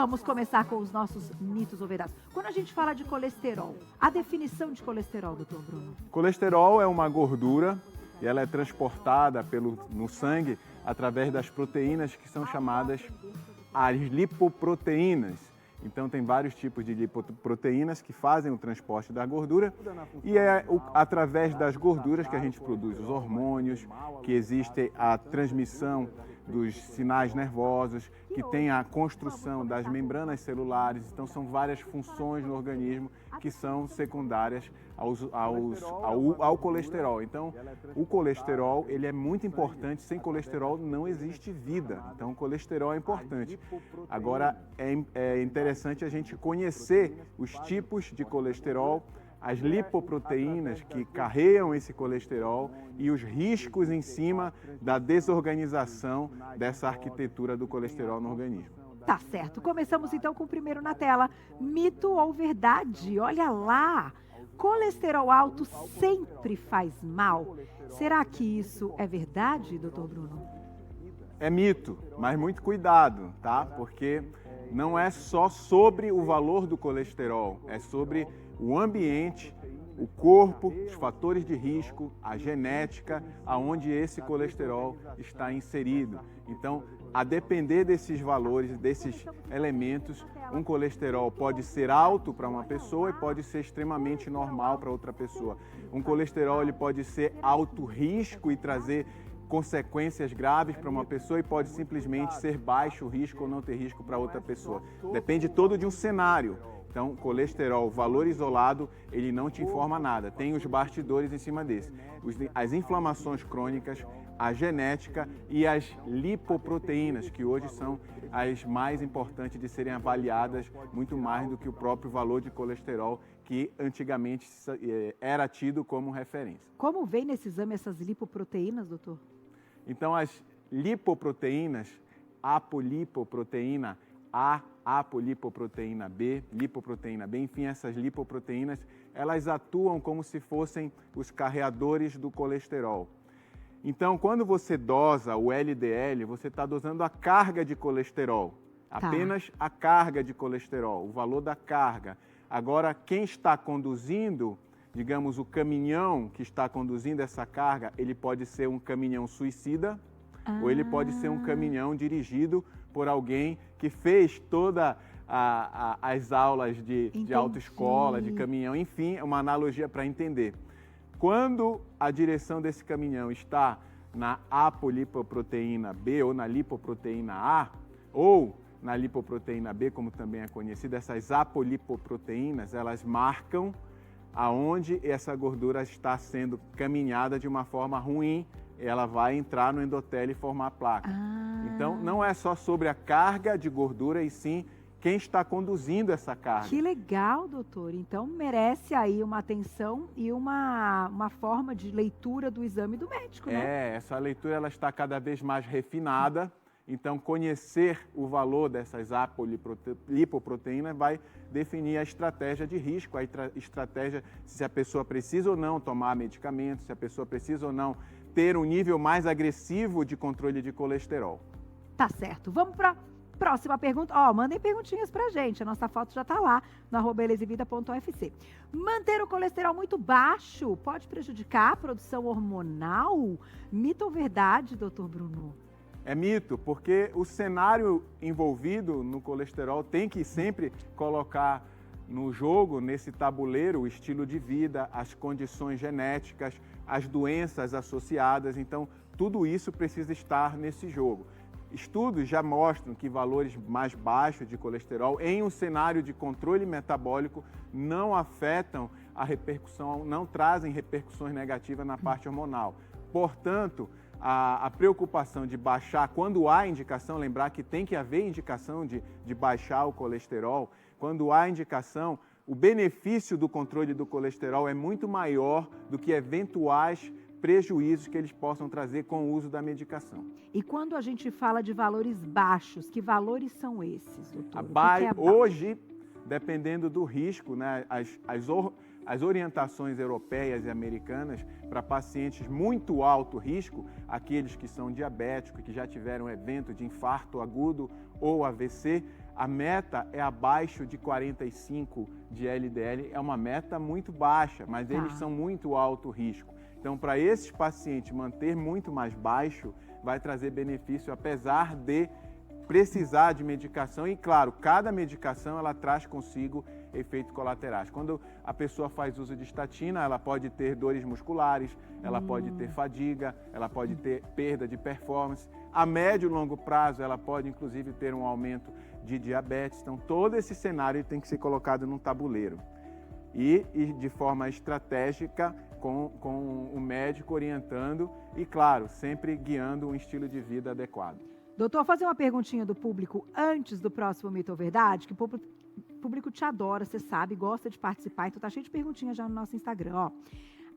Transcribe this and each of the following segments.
Vamos começar com os nossos mitos ou verdades. Quando a gente fala de colesterol, a definição de colesterol, doutor Bruno? Colesterol é uma gordura e ela é transportada no sangue através das proteínas que são chamadas as lipoproteínas. Então tem vários tipos de lipoproteínas que fazem o transporte da gordura e é através das gorduras que a gente produz os hormônios, que existe a transmissão dos sinais nervosos, que tem a construção das membranas celulares. Então são várias funções no organismo que são secundárias ao colesterol. Então o colesterol ele é muito importante, sem colesterol não existe vida. Então o colesterol é importante. Agora é interessante a gente conhecer os tipos de colesterol, as lipoproteínas que carregam esse colesterol e os riscos em cima da desorganização dessa arquitetura do colesterol no organismo. Tá certo. Começamos então com o primeiro na tela. Mito ou verdade? Olha lá! Colesterol alto sempre faz mal. Será que isso é verdade, doutor Bruno? É mito, mas muito cuidado, tá? Porque não é só sobre o valor do colesterol, é sobre o ambiente, o corpo, os fatores de risco, a genética, aonde esse colesterol está inserido. Então, a depender desses valores, desses elementos, um colesterol pode ser alto para uma pessoa e pode ser extremamente normal para outra pessoa. Um colesterol ele pode ser alto risco e trazer consequências graves para uma pessoa e pode simplesmente ser baixo risco ou não ter risco para outra pessoa. Depende todo de um cenário. Então, colesterol, valor isolado, ele não te informa nada. Tem os bastidores em cima desse. As inflamações crônicas, a genética e as lipoproteínas, que hoje são as mais importantes de serem avaliadas, muito mais do que o próprio valor de colesterol, que antigamente era tido como referência. Como vem nesse exame essas lipoproteínas, doutor? Então, as lipoproteínas, apolipoproteína A, apolipoproteína B, lipoproteína B, enfim, essas lipoproteínas, elas atuam como se fossem os carreadores do colesterol. Então, quando você dosa o LDL, você está dosando a carga de colesterol, apenas a carga de colesterol, o valor da carga. Agora, quem está conduzindo, digamos, o caminhão que está conduzindo essa carga, ele pode ser um caminhão suicida ou ele pode ser um caminhão dirigido por alguém que fez todas as aulas de autoescola, de caminhão, enfim, é uma analogia para entender. Quando a direção desse caminhão está na apolipoproteína B ou na lipoproteína A, ou na lipoproteína B, como também é conhecida, essas apolipoproteínas, elas marcam aonde essa gordura está sendo caminhada de uma forma ruim, ela vai entrar no endotélio e formar placa. Então, não é só sobre a carga de gordura, e sim quem está conduzindo essa carga. Que legal, doutor. Então, merece aí uma atenção e uma forma de leitura do exame do médico, né? Essa leitura ela está cada vez mais refinada. Então, conhecer o valor dessas apolipoproteínas vai definir a estratégia de risco, a estratégia se a pessoa precisa ou não tomar medicamento, se a pessoa precisa ou não ter um nível mais agressivo de controle de colesterol. Tá certo. Vamos para a próxima pergunta. Mandem perguntinhas pra gente. A nossa foto já tá lá no @elesevida.ufc. Manter o colesterol muito baixo pode prejudicar a produção hormonal? Mito ou verdade, doutor Bruno? É mito, porque o cenário envolvido no colesterol tem que sempre colocar no jogo, nesse tabuleiro, o estilo de vida, as condições genéticas, as doenças associadas. Então, tudo isso precisa estar nesse jogo. Estudos já mostram que valores mais baixos de colesterol em um cenário de controle metabólico não afetam a repercussão, não trazem repercussões negativas na parte hormonal. Portanto, a preocupação de baixar, quando há indicação, lembrar que tem que haver indicação de baixar o colesterol, quando há indicação, o benefício do controle do colesterol é muito maior do que eventuais prejuízos que eles possam trazer com o uso da medicação. E quando a gente fala de valores baixos, que valores são esses, doutor? Hoje, dependendo do risco, né, as orientações europeias e americanas para pacientes muito alto risco, aqueles que são diabéticos, que já tiveram evento de infarto agudo ou AVC, a meta é abaixo de 45 de LDL, é uma meta muito baixa, mas eles são muito alto risco. Então, para esses pacientes, manter muito mais baixo vai trazer benefício, apesar de precisar de medicação. E, claro, cada medicação ela traz consigo efeitos colaterais. Quando a pessoa faz uso de estatina, ela pode ter dores musculares, ela pode ter fadiga, ela pode ter perda de performance. A médio e longo prazo, ela pode, inclusive, ter um aumento de diabetes. Então, todo esse cenário tem que ser colocado num tabuleiro. E de forma estratégica, com o médico orientando e, claro, sempre guiando um estilo de vida adequado. Doutor, fazer uma perguntinha do público antes do próximo Mito ou Verdade, que o público te adora, você sabe, gosta de participar, então tá cheio de perguntinhas já no nosso Instagram, ó.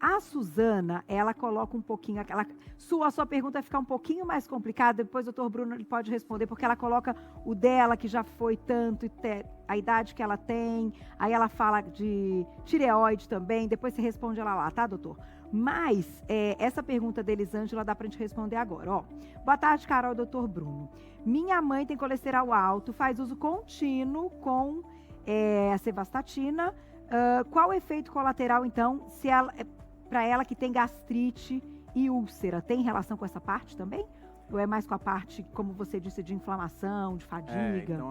A Suzana, ela coloca um pouquinho, a sua pergunta vai ficar um pouquinho mais complicada, depois o doutor Bruno ele pode responder, porque ela coloca o dela, que já foi tanto, a idade que ela tem, aí ela fala de tireoide também, depois você responde ela lá, tá, doutor? Mas, essa pergunta da Elisângela dá pra gente responder agora, ó. Boa tarde, Carol, doutor Bruno. Minha mãe tem colesterol alto, faz uso contínuo com a cevastatina. Qual o efeito colateral, então, se ela... para ela que tem gastrite e úlcera, tem relação com essa parte também? Ou é mais com a parte, como você disse, de inflamação, de fadiga? Então,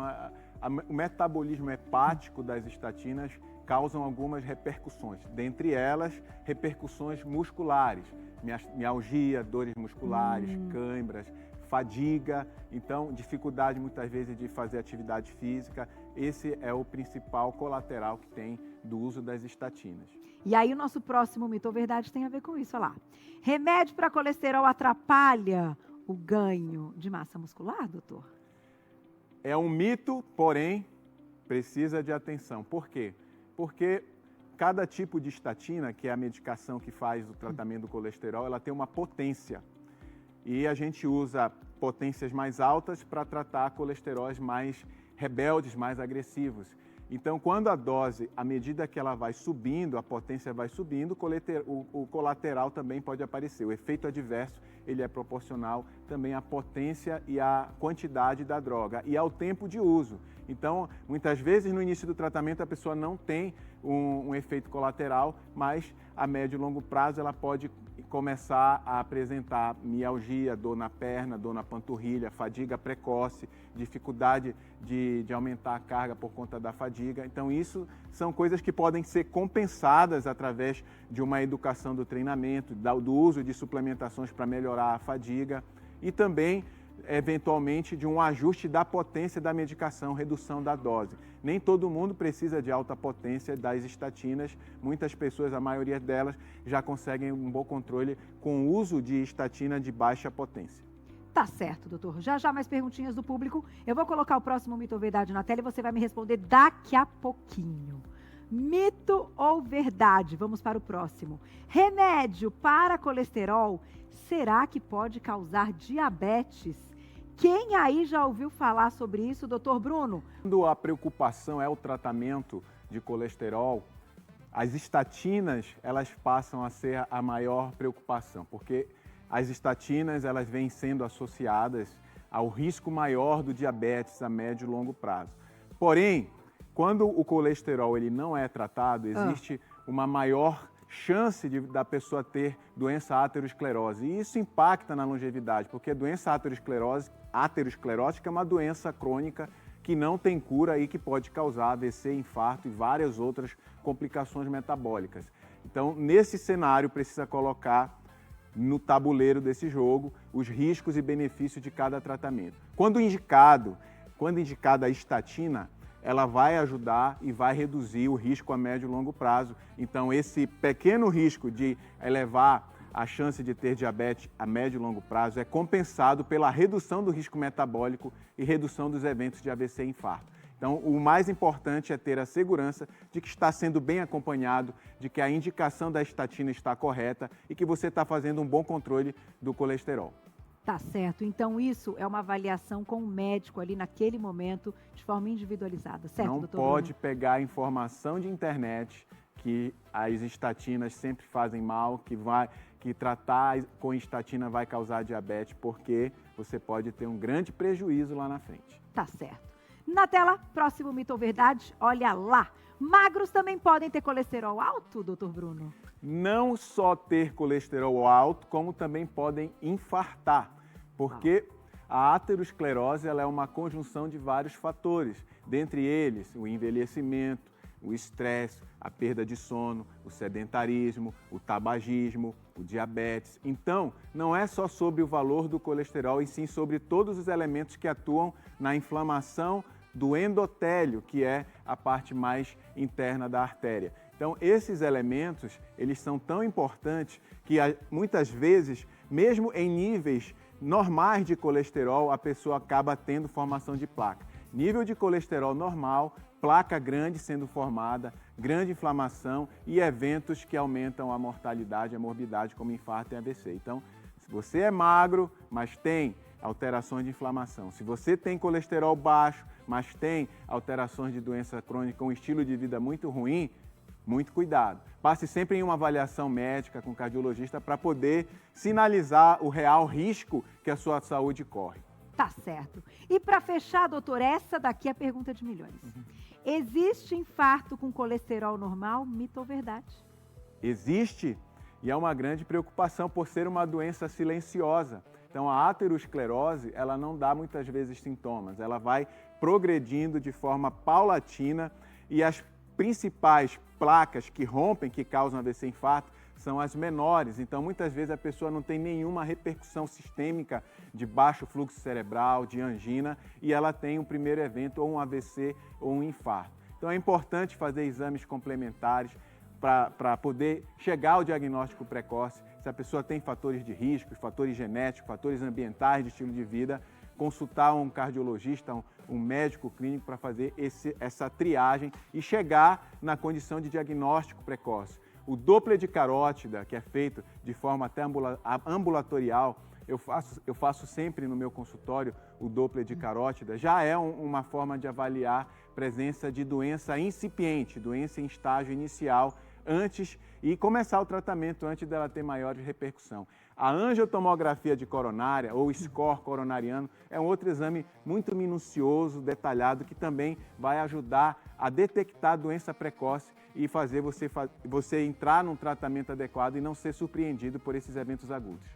o metabolismo hepático das estatinas causam algumas repercussões. Dentre elas, repercussões musculares, mialgia, dores musculares, câimbras, fadiga, então dificuldade muitas vezes de fazer atividade física. Esse é o principal colateral que tem do uso das estatinas. E aí o nosso próximo Mito ou Verdade tem a ver com isso, olha lá. Remédio para colesterol atrapalha o ganho de massa muscular, doutor? É um mito, porém, precisa de atenção. Por quê? Porque cada tipo de estatina, que é a medicação que faz o tratamento do colesterol, ela tem uma potência. E a gente usa potências mais altas para tratar colesteróis mais rebeldes, mais agressivos. Então, quando a dose, à medida que ela vai subindo, a potência vai subindo, o colateral também pode aparecer. O efeito adverso, ele é proporcional também à potência e à quantidade da droga e ao tempo de uso. Então, muitas vezes no início do tratamento a pessoa não tem um efeito colateral, mas a médio e longo prazo ela pode começar a apresentar mialgia, dor na perna, dor na panturrilha, fadiga precoce, dificuldade de aumentar a carga por conta da fadiga. Então, isso são coisas que podem ser compensadas através de uma educação do treinamento, do uso de suplementações para melhorar a fadiga e também, eventualmente, de um ajuste da potência da medicação, redução da dose. Nem todo mundo precisa de alta potência das estatinas. Muitas pessoas, a maioria delas, já conseguem um bom controle com o uso de estatina de baixa potência. Tá certo, doutor. Já mais perguntinhas do público. Eu vou colocar o próximo Mito ou Verdade na tela e você vai me responder daqui a pouquinho. Mito ou verdade? Vamos para o próximo. Remédio para colesterol, será que pode causar diabetes? Quem aí já ouviu falar sobre isso, doutor Bruno? Quando a preocupação é o tratamento de colesterol, as estatinas, elas passam a ser a maior preocupação, porque as estatinas, elas vêm sendo associadas ao risco maior do diabetes a médio e longo prazo. Porém, quando o colesterol ele não é tratado, existe uma maior chance da pessoa ter doença aterosclerose. E isso impacta na longevidade, porque a doença aterosclerótica é uma doença crônica que não tem cura e que pode causar AVC, infarto e várias outras complicações metabólicas. Então, nesse cenário, precisa colocar no tabuleiro desse jogo os riscos e benefícios de cada tratamento. Quando indicada a estatina, ela vai ajudar e vai reduzir o risco a médio e longo prazo. Então, esse pequeno risco de elevar a chance de ter diabetes a médio e longo prazo é compensado pela redução do risco metabólico e redução dos eventos de AVC e infarto. Então, o mais importante é ter a segurança de que está sendo bem acompanhado, de que a indicação da estatina está correta e que você está fazendo um bom controle do colesterol. Tá certo. Então, isso é uma avaliação com o médico ali naquele momento, de forma individualizada, certo, doutor Bruno? Não pode pegar informação de internet que as estatinas sempre fazem mal, que tratar com estatina vai causar diabetes, porque você pode ter um grande prejuízo lá na frente. Tá certo. Na tela, próximo mito ou verdade, olha lá. Magros também podem ter colesterol alto, doutor Bruno? Não só ter colesterol alto, como também podem infartar, porque a aterosclerose ela é uma conjunção de vários fatores, dentre eles o envelhecimento, o estresse, a perda de sono, o sedentarismo, o tabagismo, o diabetes. Então, não é só sobre o valor do colesterol, e sim sobre todos os elementos que atuam na inflamação do endotélio, que é a parte mais interna da artéria. Então, esses elementos, eles são tão importantes que muitas vezes, mesmo em níveis normais de colesterol, a pessoa acaba tendo formação de placa. Nível de colesterol normal, placa grande sendo formada, grande inflamação e eventos que aumentam a mortalidade, a morbidade, como infarto e AVC. Então, se você é magro, mas tem alterações de inflamação, se você tem colesterol baixo, mas tem alterações de doença crônica, um estilo de vida muito ruim, muito cuidado. Passe sempre em uma avaliação médica com cardiologista para poder sinalizar o real risco que a sua saúde corre. Tá certo. E para fechar, doutor, essa daqui é a pergunta de milhões. Existe infarto com colesterol normal, mito ou verdade? Existe, e é uma grande preocupação por ser uma doença silenciosa. Então, a aterosclerose, ela não dá muitas vezes sintomas, ela vai progredindo de forma paulatina e as principais placas que rompem, que causam AVC infarto, são as menores. Então, muitas vezes a pessoa não tem nenhuma repercussão sistêmica de baixo fluxo cerebral, de angina, e ela tem um primeiro evento, ou um AVC ou um infarto. Então, é importante fazer exames complementares para poder chegar ao diagnóstico precoce. Se a pessoa tem fatores de risco, fatores genéticos, fatores ambientais de estilo de vida, consultar um cardiologista, um médico clínico para fazer essa triagem e chegar na condição de diagnóstico precoce. O Doppler de carótida, que é feito de forma até ambulatorial, eu faço sempre no meu consultório o Doppler de carótida, já é uma forma de avaliar presença de doença incipiente, doença em estágio inicial, antes e começar o tratamento antes dela ter maior repercussão. A angiotomografia de coronária, ou score coronariano, é um outro exame muito minucioso, detalhado, que também vai ajudar a detectar a doença precoce e fazer você entrar num tratamento adequado e não ser surpreendido por esses eventos agudos.